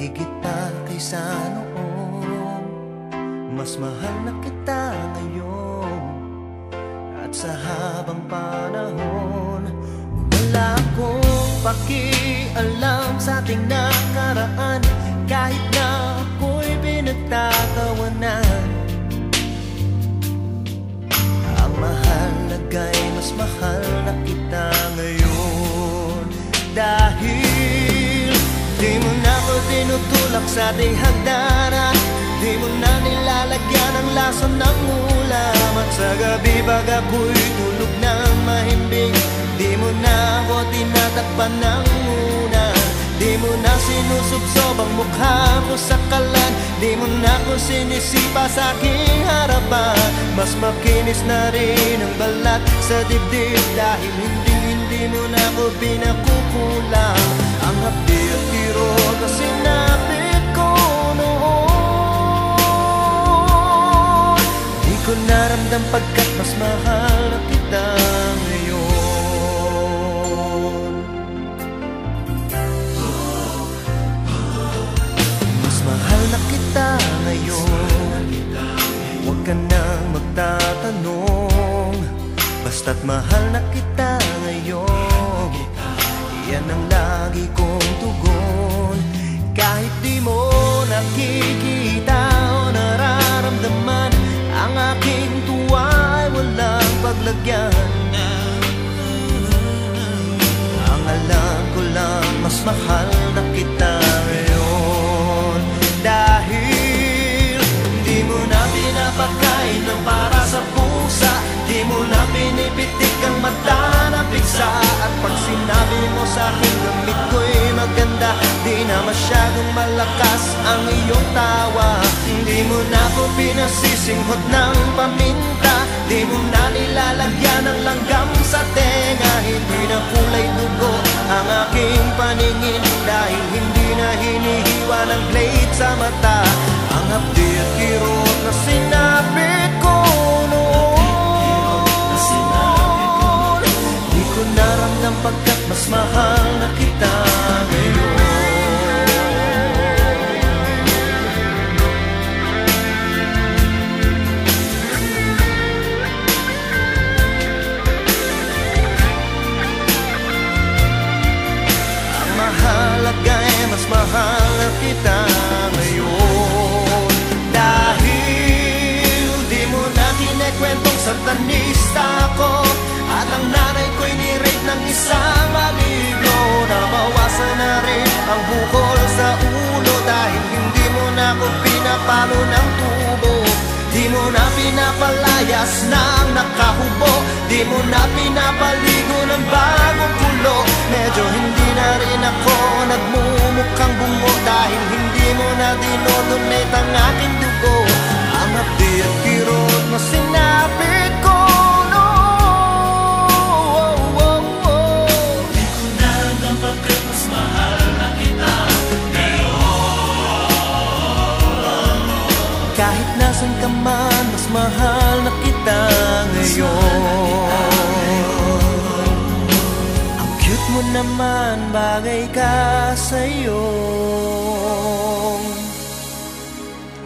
higit pa kaysa noon. Mas mahal na kita ngayon, at sa habang panahon. Wala akong pakialam sa ating nakaraan, kahit na ako'y pinagtatawanan. Ang mahalaga'y mas mahal na kita ngayon, dahil di mo na ako tinutulak sa ating hagdanan. Di mo na nilalagyan ang lason ng ulam, at sa gabi pag ako'y tulog ng mahimbing, di mo na ako tinatakpan ng muna. Di mo na sinusubsob ang mukha ko sa kalan, di mo na ako sinisipa sa aking harapan. Mas makinis na rin ang balat sa dibdib, dahil hindi mo na ako pinakukulang. Ang hapdi at kirot na sinapit ko noon, di ko naramdam pagkat mas mahal na kita ngayon. Mas mahal na kita ngayon, huwag ka nang magtatanong, basta't mahal na kita ngayon. Yan ang lagi kong tugon, kahit di mo nakikita o nararamdaman. Ang aking tuwa ay walang paglagyan. Ang alam ko lang, mas mahal na kita ngayon, dahil di mo na pinapakain ng para sa pusa, di mo na pinipitik ang mata na piksa. At pag sinabi mo sa akin gamit ko'y maganda, di na masyadong malakas ang iyong tawa. Di mo na ako pinasisinghot ng paminta, di mo na nilalagyan ng langgam sa tenga. Hindi na kulay dugo ang aking paningin, dahil hindi na hinihiwa ng blade sa mata. Ang hapdi at kirot na sinapit ko noon, di ko naramdam pagkat mas mahal na kita ngayon. Ang mahalaga'y mas mahal na kita ngayon, dahil di mo na kinekwentong satanista ako, at ang nanay ko'y ni-rape ng isang maligno. Nabawasan na rin ang bukol sa ulo, dahil hindi mo na ako pinapalo ng tubo. Di mo na pinapalayas ng nakahubo, di mo na pinapaligo ng bagong kulo. Medyo hindi na rin ako nagmumukhang bungo, dahil hindi mo na dinodonate ang aking dugo. Ang hapdi at kirot na sinapit ko kahit nasan ka man, mas mahal na kita ngayon. Ang cute mo naman, bagay ka sa'yo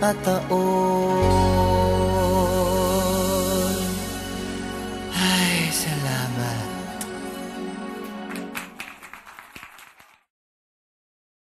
at taon.